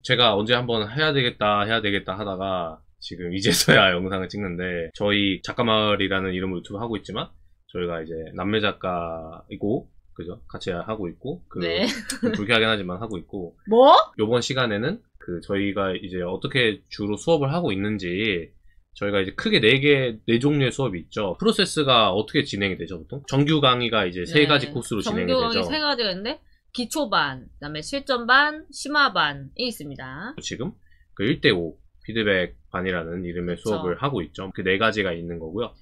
제가 언제 한번 해야 되겠다 하다가 지금 이제서야 영상을 찍는데, 저희 작가마을이라는 이름으로 유튜브 하고 있지만 저희가 이제 남매 작가이고, 그죠? 같이 하고 있고, 네. 좀 불쾌하긴 하지만 하고 있고. 뭐? 요번 시간에는 저희가 이제 어떻게 주로 수업을 하고 있는지, 저희가 이제 크게 4종류의 수업이 있죠. 프로세스가 어떻게 진행이 되죠, 보통? 정규 강의가 이제 3가지 코스로 진행이 되죠. 정규 강의 3가지가 있는데, 기초반, 그 다음에 실전반, 심화반이 있습니다. 지금 그 1대5 피드백 반이라는 이름의 그쵸. 수업을 하고 있죠. 그 4가지가 있는 거고요.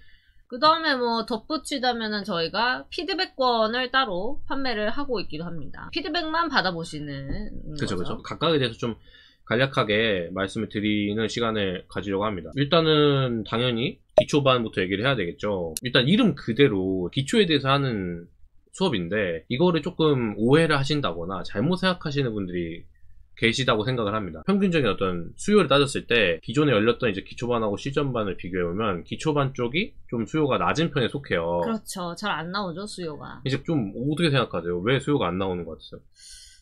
그 다음에 뭐 덧붙이자면은 저희가 피드백권을 따로 판매를 하고 있기도 합니다. 피드백만 받아보시는 그쵸, 거죠. 그쵸. 각각에 대해서 좀 간략하게 말씀을 드리는 시간을 가지려고 합니다. 일단은 당연히 기초반부터 얘기를 해야 되겠죠. 일단 이름 그대로 기초에 대해서 하는 수업인데, 이거를 조금 오해를 하신다거나 잘못 생각하시는 분들이 계시다고 생각을 합니다. 평균적인 어떤 수요를 따졌을 때 기존에 열렸던 이제 기초반하고 실전반을 비교해보면 기초반 쪽이 좀 수요가 낮은 편에 속해요. 그렇죠. 잘 안 나오죠, 수요가. 이제 좀 어떻게 생각하세요? 왜 수요가 안 나오는 것 같아요?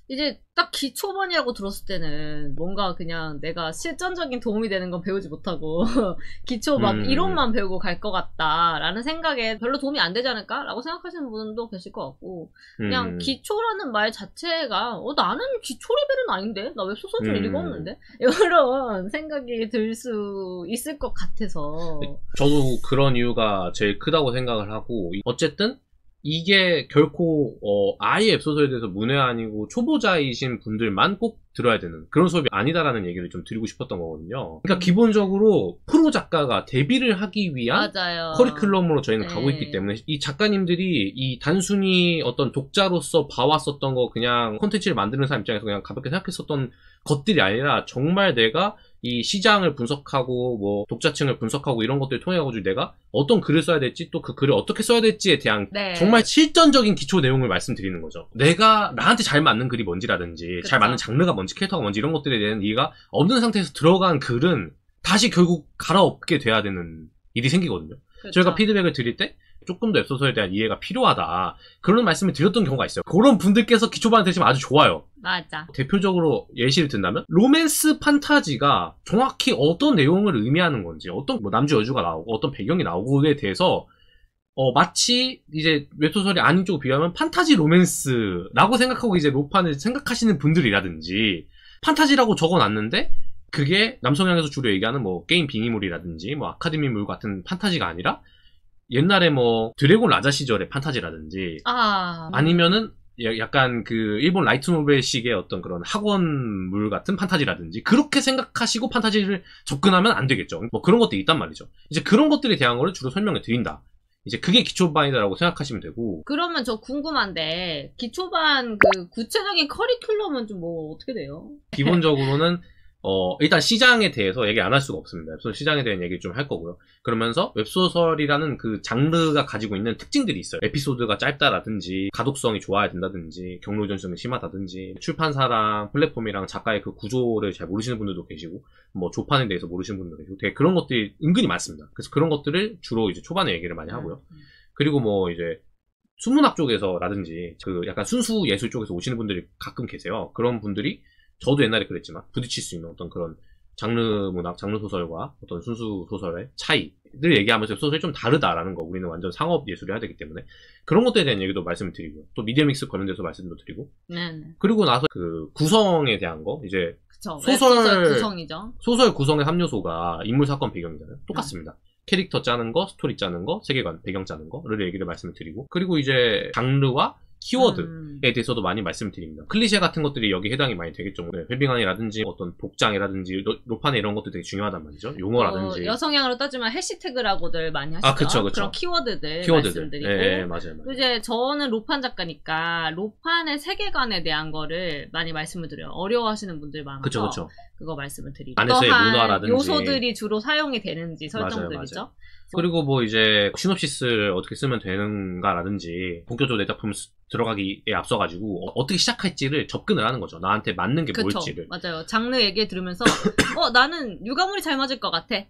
이제 딱 기초반이라고 들었을 때는 뭔가 그냥 내가 실전적인 도움이 되는 건 배우지 못하고 기초 막 이론만 배우고 갈 것 같다라는 생각에 별로 도움이 안 되지 않을까라고 생각하시는 분도 계실 것 같고, 그냥 기초라는 말 자체가 나는 기초 레벨은 아닌데? 나 웹소설 좀 읽었는데? 이런 생각이 들 수 있을 것 같아서. 저도 그런 이유가 제일 크다고 생각을 하고, 어쨌든 이게 결코 아예 웹소설에 대해서 문외한이고 초보자이신 분들만 꼭 들어야 되는 그런 수업이 아니다라는 얘기를 좀 드리고 싶었던 거거든요. 그러니까 기본적으로 프로 작가가 데뷔를 하기 위한 맞아요. 커리큘럼으로 저희는 가고 있기 때문에, 이 작가님들이 이 단순히 어떤 독자로서 봐왔었던 거, 그냥 콘텐츠를 만드는 사람 입장에서 그냥 가볍게 생각했었던 것들이 아니라, 정말 내가 이 시장을 분석하고 뭐 독자층을 분석하고 이런 것들을 통해 가지고 내가 어떤 글을 써야 될지, 또 그 글을 어떻게 써야 될지에 대한 정말 실전적인 기초 내용을 말씀드리는 거죠. 내가 나한테 잘 맞는 글이 뭔지라든지, 그쵸. 잘 맞는 장르가 뭔지, 캐릭터가 뭔지, 이런 것들에 대한 이해가 없는 상태에서 들어간 글은 다시 결국 갈아엎게 돼야 되는 일이 생기거든요. 그쵸. 저희가 피드백을 드릴 때 조금 더 웹소설에 대한 이해가 필요하다, 그런 말씀을 드렸던 경우가 있어요. 그런 분들께서 기초반을 되시면 아주 좋아요. 맞아. 대표적으로 예시를 든다면, 로맨스 판타지가 정확히 어떤 내용을 의미하는 건지, 어떤 뭐 남주 여주가 나오고 어떤 배경이 나오고에 대해서 마치 이제 웹소설이 아닌 쪽을 비교하면 판타지 로맨스라고 생각하고 이제 로판을 생각하시는 분들이라든지, 판타지라고 적어놨는데 그게 남성향에서 주로 얘기하는 뭐 게임 빙의물이라든지 뭐 아카데미물 같은 판타지가 아니라 옛날에 뭐 드래곤 라자 시절의 판타지라든지, 아니면은 약간 그 일본 라이트 노벨식의 어떤 그런 학원물 같은 판타지라든지, 그렇게 생각하시고 판타지를 접근하면 안 되겠죠. 뭐 그런 것들이 있단 말이죠. 이제 그런 것들에 대한 거를 주로 설명을 드린다. 이제 그게 기초반이다라고 생각하시면 되고. 그러면 저 궁금한데, 기초반 그 구체적인 커리큘럼은 좀 뭐 어떻게 돼요? 기본적으로는 일단 시장에 대해서 얘기 안 할 수가 없습니다. 웹소설 시장에 대한 얘기 좀 할 거고요. 그러면서 웹소설이라는 그 장르가 가지고 있는 특징들이 있어요. 에피소드가 짧다라든지, 가독성이 좋아야 된다든지, 경로 전성이 심하다든지, 출판사랑 플랫폼이랑 작가의 그 구조를 잘 모르시는 분들도 계시고, 뭐 조판에 대해서 모르시는 분들도 계시고, 되게 그런 것들이 은근히 많습니다. 그래서 그런 것들을 주로 이제 초반에 얘기를 많이 하고요. 그리고 뭐 이제 순문학 쪽에서라든지, 그 약간 순수 예술 쪽에서 오시는 분들이 가끔 계세요. 그런 분들이, 저도 옛날에 그랬지만 부딪힐 수 있는 어떤 그런 장르 문학, 장르 소설과 어떤 순수 소설의 차이를 얘기하면서 소설이 좀 다르다라는 거, 우리는 완전 상업 예술이 해야 되기 때문에 그런 것들에 대한 얘기도 말씀을 드리고요. 또 미디어 믹스 관련돼서 말씀도 드리고. 그리고 나서 그 구성에 대한 거, 이제 그쵸, 소설 구성이죠. 소설 구성의 3요소가 인물, 사건, 배경이잖아요. 똑같습니다. 캐릭터 짜는 거, 스토리 짜는 거, 세계관, 배경 짜는 거를 얘기를 말씀을 드리고, 그리고 이제 장르와 키워드에 대해서도 많이 말씀드립니다. 클리셰 같은 것들이 여기 해당이 많이 되겠죠. 회빙안이라든지 어떤 복장이라든지 로판에 이런 것도 되게 중요하단 말이죠. 용어라든지. 여성향으로 따지면 해시태그라고들 많이 하시죠. 그쵸. 그런 키워드들 말씀드리고. 네, 맞아요. 이제 저는 로판 작가니까 로판의 세계관에 대한 거를 많이 말씀을 드려요. 어려워하시는 분들 많아서. 그쵸. 그거 말씀을 드리고. 안에서의 문화라든지 요소들이 주로 사용이 되는지 설정들이죠. 맞아요. 그리고 뭐 이제 시놉시스를 어떻게 쓰면 되는가라든지, 본격적으로 내 작품 들어가기에 앞서가지고 어떻게 시작할지를 접근을 하는 거죠. 나한테 맞는 게 뭘지를. 맞아요. 장르 얘기 들으면서 나는 육아물이 잘 맞을 것 같아.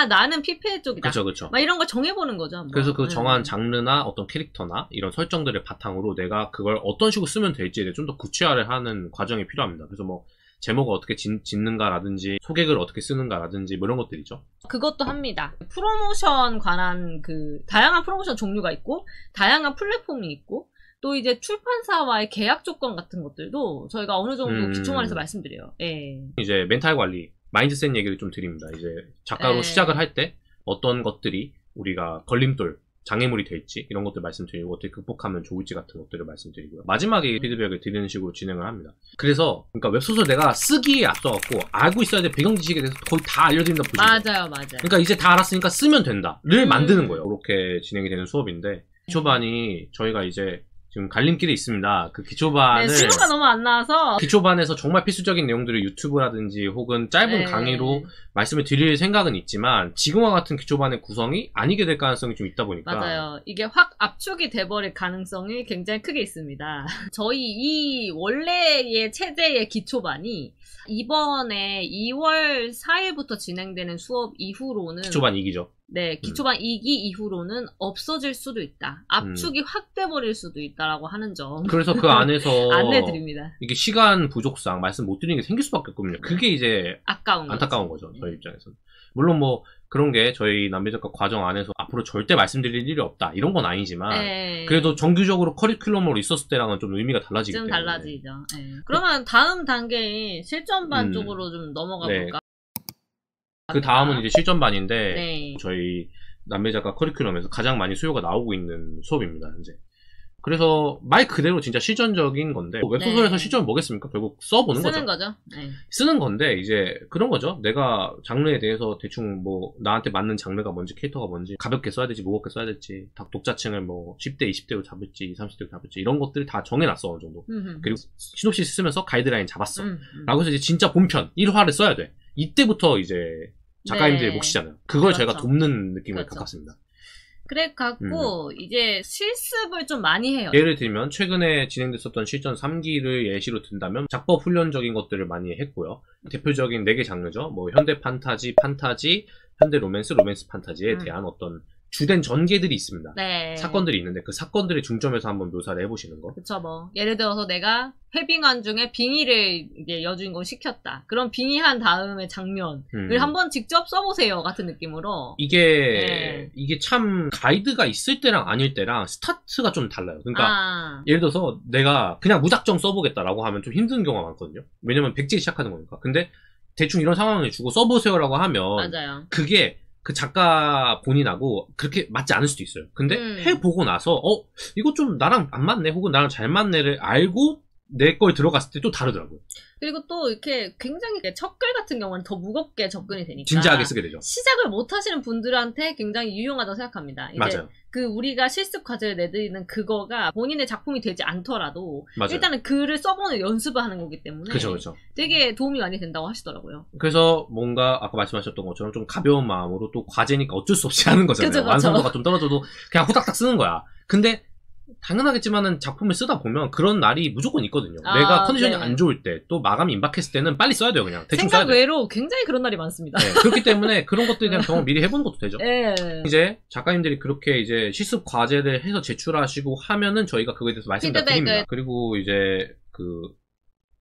나는 PPL 쪽이다. 그쵸. 막 이런 걸 정해보는 거죠. 한번. 그래서 그 정한 장르나 어떤 캐릭터나 이런 설정들을 바탕으로 내가 그걸 어떤 식으로 쓰면 될지에 대해 좀 더 구체화를 하는 과정이 필요합니다. 그래서 뭐 제목을 어떻게 짓는가라든지 소개글 어떻게 쓰는가라든지 뭐 이런 것들이죠. 그것도 합니다. 프로모션 관한 다양한 프로모션 종류가 있고 다양한 플랫폼이 있고 또 이제 출판사와의 계약 조건 같은 것들도 저희가 어느 정도 기초만에서 말씀드려요. 예. 이제 멘탈 관리, 마인드셋 얘기를 좀 드립니다. 이제 작가로 시작을 할 때 어떤 것들이 우리가 걸림돌, 장애물이 될지 이런 것들 말씀드리고 어떻게 극복하면 좋을지 같은 것들을 말씀드리고요. 마지막에 피드백을 드리는 식으로 진행을 합니다. 그래서 그러니까 웹소설 내가 쓰기에 앞서갖고 알고 있어야 될 배경 지식에 대해서 거의 다 알려드린다 보시죠. 맞아요. 그러니까 이제 다 알았으니까 쓰면 된다를 만드는 거예요. 그렇게 진행이 되는 수업인데 기초반이 저희가 이제 지금 갈림길에 있습니다. 그 기초반을 신호가 너무 안 나와서 기초반에서 정말 필수적인 내용들을 유튜브라든지 혹은 짧은 강의로 말씀을 드릴 생각은 있지만 지금과 같은 기초반의 구성이 아니게 될 가능성이 좀 있다 보니까 맞아요. 이게 확 압축이 돼버릴 가능성이 굉장히 크게 있습니다. 저희 이 원래의 체제의 기초반이 이번에 2월 4일부터 진행되는 수업 이후로는 기초반 2기죠. 네, 기초반 2기 이후로는 없어질 수도 있다. 압축이 확 돼버릴 수도 있다라고 하는 점. 그래서 그 안에서 안내드립니다. 이게 시간 부족상 말씀 못 드리는 게 생길 수밖에 없거든요. 그게 이제 안타까운 거죠. 저희 입장에서는. 물론 뭐 그런 게 저희 남매작가 과정 안에서 앞으로 절대 말씀드릴 일이 없다 이런 건 아니지만 그래도 정규적으로 커리큘럼으로 있었을 때랑은 좀 의미가 달라지기 때문에 좀 달라지죠. 그러면 다음 단계인 실전반 쪽으로 좀 넘어가 볼까? 그 다음은 이제 실전반인데 저희 남매작가 커리큘럼에서 가장 많이 수요가 나오고 있는 수업입니다. 현재. 그래서 말 그대로 진짜 실전적인 건데 웹소설에서 실전은 뭐겠습니까? 결국 써보는 쓰는 거죠. 쓰는 건데 이제 그런 거죠. 내가 장르에 대해서 대충 뭐 나한테 맞는 장르가 뭔지 캐릭터가 뭔지 가볍게 써야 될지 무겁게 써야 될지 독자층을 뭐 10대 20대로 잡을지 20, 30대로 잡을지 이런 것들 다 정해놨어 어느 정도. 그리고 시놉시스 쓰면서 가이드라인 잡았어. 라고 해서 이제 진짜 본편 1화를 써야 돼. 이때부터 이제 작가님들의 몫이잖아요. 그걸 저희가 돕는 느낌을 갖습니다. 그래 갖고 이제 실습을 좀 많이 해요. 예를 들면 최근에 진행됐었던 실전 3기를 예시로 든다면 작법 훈련적인 것들을 많이 했고요. 대표적인 4개 장르죠. 뭐 현대 판타지, 현대 로맨스, 로맨스 판타지에 대한 어떤 주된 전개들이 있습니다. 사건들이 있는데 그 사건들의 중점에서 한번 묘사를 해보시는 거. 그쵸 뭐 예를 들어서 내가 회빙한 중에 빙의를 이제 여주인공 시켰다. 그럼 빙의한 다음에 장면을 한번 직접 써보세요 같은 느낌으로. 이게 참 가이드가 있을 때랑 아닐 때랑 스타트가 좀 달라요. 그러니까 예를 들어서 내가 그냥 무작정 써보겠다라고 하면 좀 힘든 경우가 많거든요. 왜냐면 백지기 시작하는 거니까. 근데 대충 이런 상황을 주고 써보세요라고 하면 그게 그 작가 본인하고 그렇게 맞지 않을 수도 있어요. 근데 해보고 나서 이거 좀 나랑 안 맞네 혹은 나랑 잘 맞네를 알고 내 걸 들어갔을 때 또 다르더라고요. 그리고 또 이렇게 굉장히 척글 같은 경우는 더 무겁게 접근이 되니까 진지하게 쓰게 되죠. 시작을 못 하시는 분들한테 굉장히 유용하다고 생각합니다. 이제 맞아요. 그 우리가 실습 과제를 내드리는 그거가 본인의 작품이 되지 않더라도 일단은 글을 써보는 연습을 하는 거기 때문에 그쵸. 되게 도움이 많이 된다고 하시더라고요. 그래서 뭔가 아까 말씀하셨던 것처럼 좀 가벼운 마음으로 또 과제니까 어쩔 수 없이 하는 거잖아요. 그쵸. 완성도가 좀 떨어져도 그냥 후닥닥 쓰는 거야. 근데 당연하겠지만은 작품을 쓰다 보면 그런 날이 무조건 있거든요. 내가 컨디션이 안 좋을 때 또 마감이 임박했을 때는 빨리 써야 돼요. 그냥 대충 써야 돼요. 생각 외로 굉장히 그런 날이 많습니다. 그렇기 때문에 그런 것들에 대한 경험 미리 해보는 것도 되죠. 이제 작가님들이 그렇게 이제 실습 과제를 해서 제출하시고 하면은 저희가 그거에 대해서 말씀 다 드립니다. 그리고 이제 그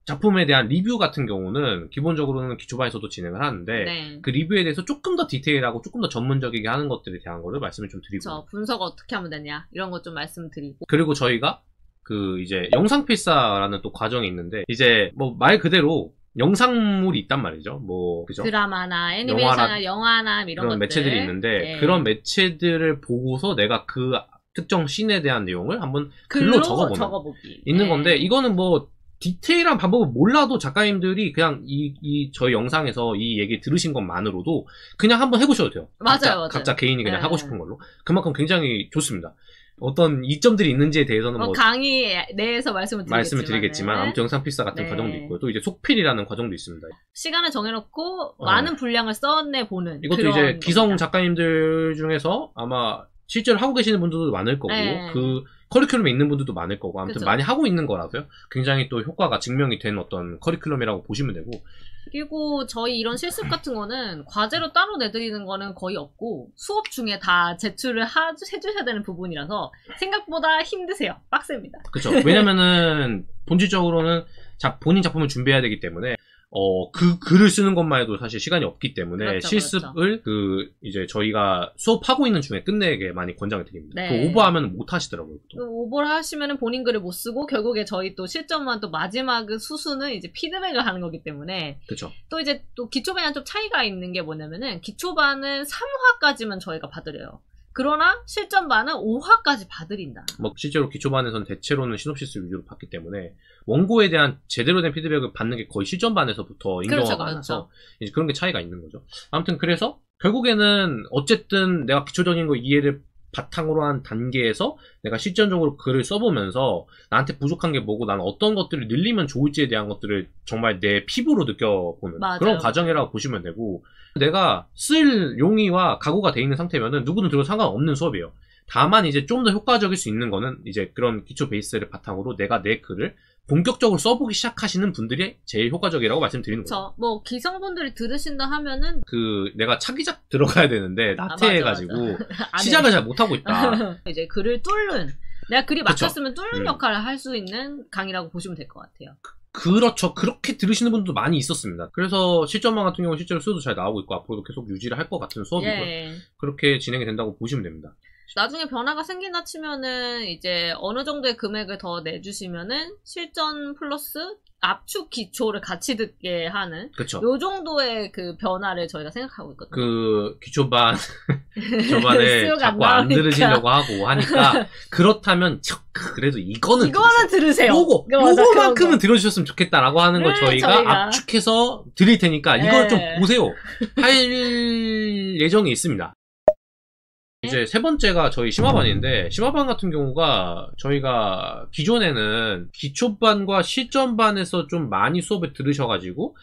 작품에 대한 리뷰 같은 경우는 기본적으로는 기초반에서도 진행을 하는데 그 리뷰에 대해서 조금 더 디테일하고 조금 더 전문적이게 하는 것들에 대한 거를 말씀을 좀 드리고 분석 어떻게 하면 되냐 이런 것 좀 말씀드리고 그리고 저희가 그 이제 영상필사라는 또 과정이 있는데 이제 뭐 말 그대로 영상물이 있단 말이죠. 뭐 그죠? 드라마나 애니메이션이나 영화나 이런 그런 것들 매체들이 있는데 그런 매체들을 보고서 내가 그 특정 씬에 대한 내용을 한번 글로 적어보기 있는 건데 이거는 뭐 디테일한 방법을 몰라도 작가님들이 그냥 저희 영상에서 이 얘기 들으신 것만으로도 그냥 한번 해보셔도 돼요. 맞아요. 각자 개인이 그냥 하고 싶은 걸로. 그만큼 굉장히 좋습니다. 어떤 이점들이 있는지에 대해서는 뭐 강의 내에서 말씀을 드리겠지만 아무튼 영상 필사 같은 과정도 있고요. 또 이제 속필이라는 과정도 있습니다. 시간을 정해놓고 많은 분량을 써내보는 이것도 이제 기성 작가님들 중에서 아마 실제로 하고 계시는 분들도 많을 거고 그 커리큘럼에 있는 분들도 많을 거고 아무튼 많이 하고 있는 거라서요. 굉장히 또 효과가 증명이 된 어떤 커리큘럼이라고 보시면 되고 그리고 저희 이런 실습 같은 거는 과제로 따로 내드리는 거는 거의 없고 수업 중에 다 제출을 해주셔야 되는 부분이라서 생각보다 힘드세요. 빡셉니다. 그렇죠. 왜냐면은 본질적으로는 본인 작품을 준비해야 되기 때문에 그 글을 쓰는 것만 해도 사실 시간이 없기 때문에 그렇죠, 실습을 이제 저희가 수업하고 있는 중에 끝내게 많이 권장을 드립니다. 네. 그 오버하면 못 하시더라고요. 보통. 오버를 하시면은 본인 글을 못 쓰고 결국에 저희 또 실전만 또 마지막 수수는 이제 피드백을 하는 거기 때문에 그쵸. 또 이제 또 기초반이랑 좀 차이가 있는 게 뭐냐면은 기초반은 3화까지만 저희가 받으려요. 그러나 실전반은 5화까지 봐드린다. 뭐 실제로 기초반에서는 대체로는 시놉시스 위주로 받기 때문에 원고에 대한 제대로 된 피드백을 받는 게 거의 실전반에서부터 인경화가 많아서 이제 그런 게 차이가 있는 거죠. 아무튼 그래서 결국에는 어쨌든 내가 기초적인 거 이해를 바탕으로 한 단계에서 내가 실전적으로 글을 써보면서 나한테 부족한 게 뭐고 나는 어떤 것들을 늘리면 좋을지에 대한 것들을 정말 내 피부로 느껴보는 맞아요. 그런 과정이라고 보시면 되고, 내가 쓸 용의와 각오가 돼 있는 상태면은 누구든 들어도 상관없는 수업이에요. 다만 이제 좀 더 효과적일 수 있는 거는 이제 그런 기초 베이스를 바탕으로 내가 내 글을 본격적으로 써보기 시작하시는 분들이 제일 효과적이라고 말씀드리는 거죠. 뭐 기성분들이 들으신다 하면은 내가 차기작 들어가야 되는데 나태해가지고 시작을 잘 못하고 있다. 이제 글을 뚫는, 내가 글이 그쵸. 막혔으면 뚫는 역할을 할 수 있는 강의라고 보시면 될 것 같아요. 그렇죠. 그렇게 들으시는 분들도 많이 있었습니다. 그래서 실전반 같은 경우는 실제로 수요도 잘 나오고 있고 앞으로도 계속 유지를 할 것 같은 수업이고요. 예. 그렇게 진행이 된다고 보시면 됩니다. 나중에 변화가 생긴다 치면은 이제 어느 정도의 금액을 더 내주시면은 실전 플러스 압축 기초를 같이 듣게 하는 그렇죠. 요 정도의 그 변화를 저희가 생각하고 있거든요. 그 기초반에 수요가 자꾸 안 나오니까. 들으시려고 하고 하니까 그렇다면 그래도 이거는 들으세요. 요거만큼은 그런 거. 들어주셨으면 좋겠다라고 하는 걸 네, 저희가 압축해서 드릴 테니까 이걸 네. 좀 보세요. 할 예정이 있습니다. 이제 세 번째가 저희 심화반인데, 심화반 같은 경우가 저희가 기존에는 기초반과 실전반에서 좀 많이 수업을 들으셔가지고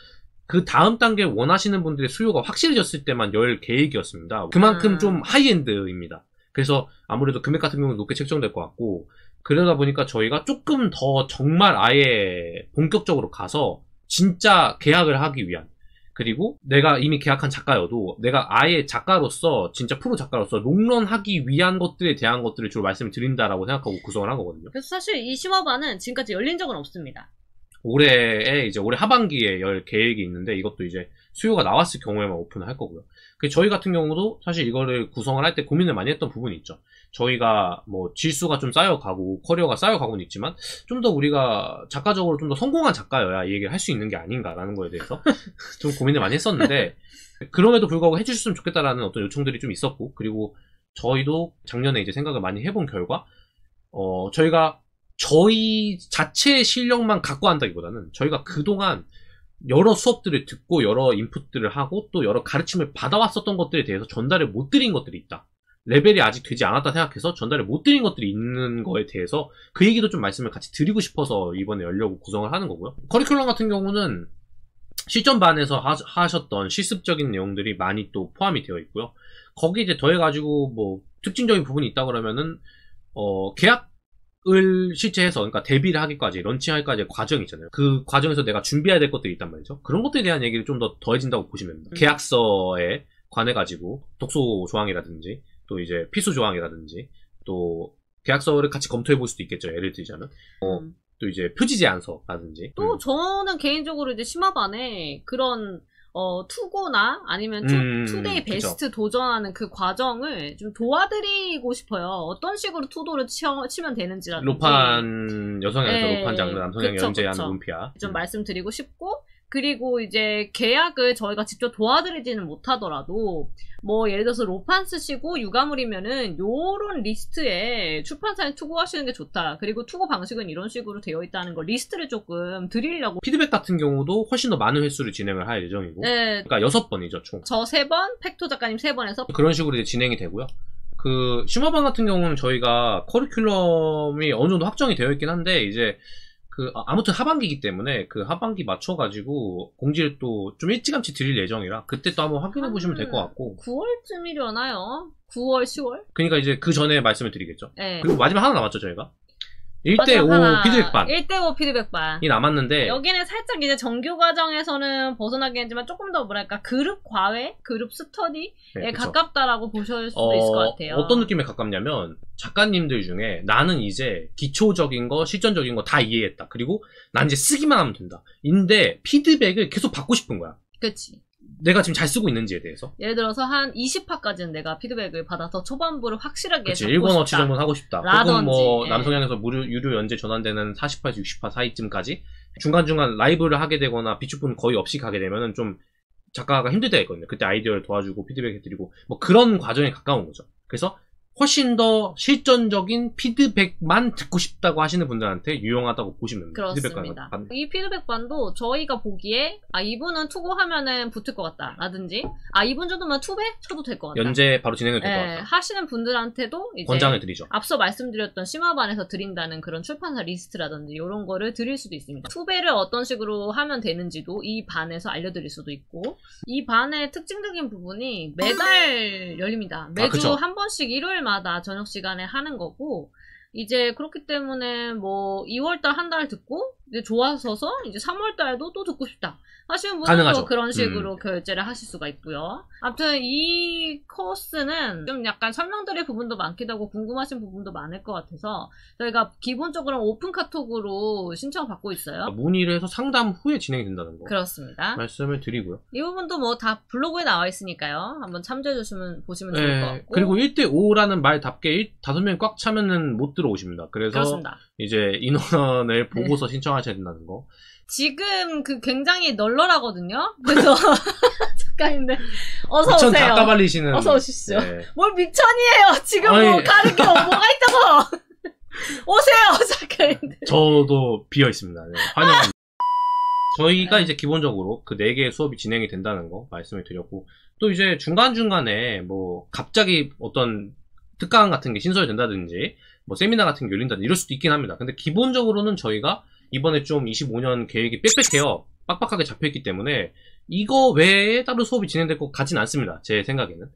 그 다음 단계 원하시는 분들의 수요가 확실해졌을 때만 열 계획이었습니다. 그만큼 좀 하이엔드입니다. 그래서 아무래도 금액 같은 경우는 높게 책정될 것 같고, 그러다 보니까 저희가 조금 더 정말 아예 본격적으로 가서 진짜 계약을 하기 위한, 그리고 내가 이미 계약한 작가여도 내가 아예 작가로서 진짜 프로 작가로서 롱런하기 위한 것들에 대한 것들을 주로 말씀을 드린다라고 생각하고 구성을 한 거거든요. 그래서 사실 이 심화반은 지금까지 열린 적은 없습니다. 올해 하반기에 열 계획이 있는데 이것도 이제 수요가 나왔을 경우에만 오픈을 할 거고요. 저희 같은 경우도 사실 이거를 구성을 할 때 고민을 많이 했던 부분이 있죠. 저희가 뭐 질수가 좀 쌓여가고 커리어가 쌓여가고는 있지만 좀 더 우리가 작가적으로 좀 더 성공한 작가여야 이 얘기를 할 수 있는 게 아닌가라는 거에 대해서 좀 고민을 많이 했었는데, 그럼에도 불구하고 해주셨으면 좋겠다라는 어떤 요청들이 좀 있었고, 그리고 저희도 작년에 이제 생각을 많이 해본 결과 저희가 저희 자체의 실력만 갖고 한다기보다는 저희가 그동안 여러 수업들을 듣고 여러 인풋들을 하고 또 여러 가르침을 받아왔었던 것들에 대해서 전달을 못 드린 것들이 있다. 레벨이 아직 되지 않았다 생각해서 전달을 못 드린 것들이 있는 거에 대해서 그 얘기도 좀 말씀을 같이 드리고 싶어서 이번에 열려고 구성을 하는 거고요. 커리큘럼 같은 경우는 실전반에서 하셨던 실습적인 내용들이 많이 또 포함이 되어 있고요. 거기에 이제 더해가지고 뭐 특징적인 부분이 있다 그러면은 계약을 실제 해서, 그러니까 데뷔를 하기까지, 런칭하기까지의 과정이 있잖아요. 그 과정에서 내가 준비해야 될 것들이 있단 말이죠. 그런 것들에 대한 얘기를 좀 더 더해진다고 보시면 됩니다. 계약서에 관해가지고 독소 조항이라든지 또 이제 필수 조항이라든지 또 계약서를 같이 검토해 볼 수도 있겠죠. 예를 들자면 또 이제 표지 제안서라든지. 또 저는 개인적으로 이제 심화반에 그런 투고나 아니면 투데이 베스트 그쵸. 도전하는 그 과정을 좀 도와드리고 싶어요. 어떤 식으로 투도를 치면 되는지라든지. 로판, 여성향에서 네, 로판 장르, 남성향 그쵸, 연재하는 그쵸. 문피아. 좀 말씀드리고 싶고, 그리고 이제 계약을 저희가 직접 도와드리지는 못하더라도 뭐 예를 들어서 로판 쓰시고 유가물이면은 요런 리스트에 출판사에 투고하시는 게 좋다. 그리고 투고 방식은 이런 식으로 되어 있다는 거 리스트를 조금 드리려고. 피드백 같은 경우도 훨씬 더 많은 횟수를 진행을 할 예정이고. 네. 그러니까 6번이죠, 총. 저 3번, 팩토 작가님 3번에서 그런 식으로 이제 진행이 되고요. 그 심화반 같은 경우는 저희가 커리큘럼이 어느 정도 확정이 되어 있긴 한데, 이제 아무튼 하반기이기 때문에 그 하반기 맞춰가지고 공지를 또 좀 일찌감치 드릴 예정이라 그때 또 한번 확인해 보시면 될 것 같고. 9월쯤이려나요? 9월, 10월? 그러니까 이제 그 전에 말씀을 드리겠죠. 네. 그리고 마지막 하나 남았죠, 저희가. 1대5 피드백반이 1대5 피드백반. 남았는데 여기는 살짝 이제 정규 과정에서는 벗어나긴 했지만 조금 더 뭐랄까 그룹 과외, 그룹 스터디에 네, 그쵸. 가깝다라고 보실 수도 있을 것 같아요. 어떤 느낌에 가깝냐면 작가님들 중에 나는 이제 기초적인 거, 실전적인 거 다 이해했다. 그리고 난 이제 쓰기만 하면 된다. 인데 피드백을 계속 받고 싶은 거야. 그치. 내가 지금 잘 쓰고 있는지에 대해서. 예를 들어서 한 20화까지는 내가 피드백을 받아서 초반부를 확실하게 그치, 잡고 1권 어치 싶다. 정도는 하고 싶다. 라든지, 혹은 뭐 예. 남성향에서 유료 연재 전환되는 40화에서 60화 사이쯤까지 중간중간 라이브를 하게 되거나 비축분 거의 없이 가게 되면은 좀 작가가 힘들 때가 있거든요. 그때 아이디어를 도와주고 피드백 해드리고 뭐 그런 과정에 가까운 거죠. 그래서 훨씬 더 실전적인 피드백만 듣고 싶다고 하시는 분들한테 유용하다고 보시면 됩니다. 그렇습니다. 이 피드백반도 저희가 보기에 이분은 투고하면은 붙을 것 같다 라든지 이분 정도면 투배 쳐도 될 것 같다. 연재 바로 진행을 될 것 같다. 하시는 분들한테도 이제 권장을 드리죠. 앞서 말씀드렸던 심화반에서 드린다는 그런 출판사 리스트라든지 이런 거를 드릴 수도 있습니다. 투배를 어떤 식으로 하면 되는지도 이 반에서 알려드릴 수도 있고, 이 반의 특징적인 부분이 매달 열립니다. 매주 그쵸. 한 번씩 일요일마다 저녁 시간에 하는 거고, 이제 그렇기 때문에 뭐 2월달 한 달 듣고 이제 좋아서서 이제 3월달도 또 듣고 싶다 하시는 분은 가능하죠. 또 그런 식으로 결제를 하실 수가 있고요. 아무튼 이 코스는 좀 약간 설명드릴 부분도 많기도 하고 궁금하신 부분도 많을 것 같아서 저희가 기본적으로 오픈 카톡으로 신청받고 있어요. 문의를 해서 상담 후에 진행이 된다는 거. 그렇습니다. 말씀을 드리고요. 이 부분도 뭐 다 블로그에 나와 있으니까요. 한번 참조해 주시면 보시면 좋을 것 같고. 그리고 1대5라는 말답게 5명이 꽉 차면은 못 들어오십니다. 그래서 그렇습니다. 이제 인원을 보고서 신청하셔야 된다는 거. 지금 굉장히 널널하거든요. 그래서 작가님들 어서 미천 오세요. 작가 발리시는. 어서 오십시오. 네. 뭘 미천이에요. 지금 뭐 아니. 가는 게 뭐가 있다고. 오세요, 작가님들. 저도 비어 있습니다. 네, 환영합니다. 저희가 이제 기본적으로 그 4개의 수업이 진행이 된다는 거 말씀을 드렸고, 또 이제 중간중간에 뭐 갑자기 어떤 특강 같은 게 신설된다든지 뭐 세미나 같은 게 열린다든지 이럴 수도 있긴 합니다. 근데 기본적으로는 저희가 이번에 좀 25년 계획이 빽빽해요. 빡빡하게 잡혀있기 때문에 이거 외에 따로 수업이 진행될 것 같진 않습니다. 제 생각에는.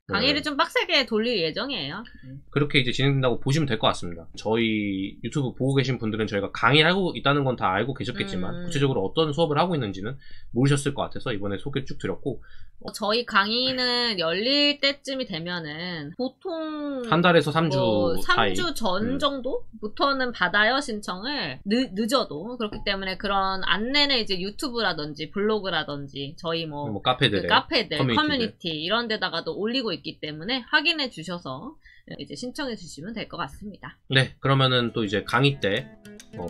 강의를 좀 빡세게 돌릴 예정이에요. 그렇게 이제 진행된다고 보시면 될 것 같습니다. 저희 유튜브 보고 계신 분들은 저희가 강의하고 있다는 건 다 알고 계셨겠지만 구체적으로 어떤 수업을 하고 있는지는 모르셨을 것 같아서 이번에 소개 쭉 드렸고, 저희 강의는 열릴 때쯤이 되면은 보통 한 달에서 3주 뭐 사이. 3주 전 정도부터는 받아요, 신청을. 늦어도. 그렇기 때문에 그런 안내는 이제 유튜브라든지 블로그라든지 저희 뭐 카페들, 카페들, 커뮤니티들. 커뮤니티 이런 데다가도 올리고 있기 때문에 확인해 주셔서 이제 신청해 주시면 될 것 같습니다. 네, 그러면은 또 이제 강의 때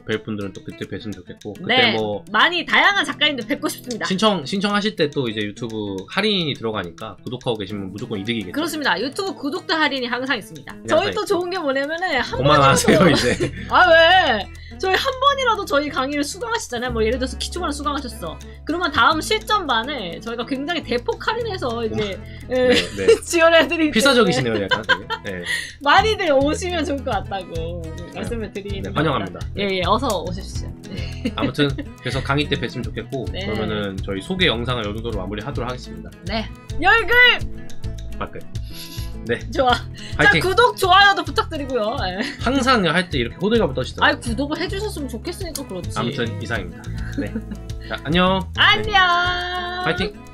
뵐 분들은 또 그때 뵀으면 좋겠고, 그때 네, 뭐 많이 다양한 작가님들 뵙고 싶습니다. 신청하실 때 또 이제 유튜브 할인이 들어가니까 구독하고 계시면 무조건 이득이겠죠. 그렇습니다. 유튜브 구독자 할인이 항상 있습니다. 네, 저희 항상 또 좋은 게 뭐냐면은 한 그만하세요 번이라도 이제. 왜? 저희 한 번이라도 저희 강의를 수강하시잖아요. 뭐 예를 들어서 기초반을 수강하셨어. 그러면 다음 실전반에 저희가 굉장히 대폭 할인해서 이제 네. 지원해드리기 필사적이시네요, 약간. 되게. 네. 많이들 오시면 좋을 것 같다고 말씀을 드리는 네, 환영합니다. 예, 어서 오십시오. 아무튼 그래서 강의 때 뵀으면 좋겠고, 네. 그러면은 저희 소개 영상을 이 정도로 마무리하도록 하겠습니다. 네, 열글 밖에. 네, 좋아. 파이팅. 자, 구독 좋아요도 부탁드리고요. 예. 항상 할 때 이렇게 호들갑을 떠시더라고요. 구독을 해주셨으면 좋겠으니까 그렇지. 아무튼 이상입니다. 네, 자 안녕. 안녕. 파이팅.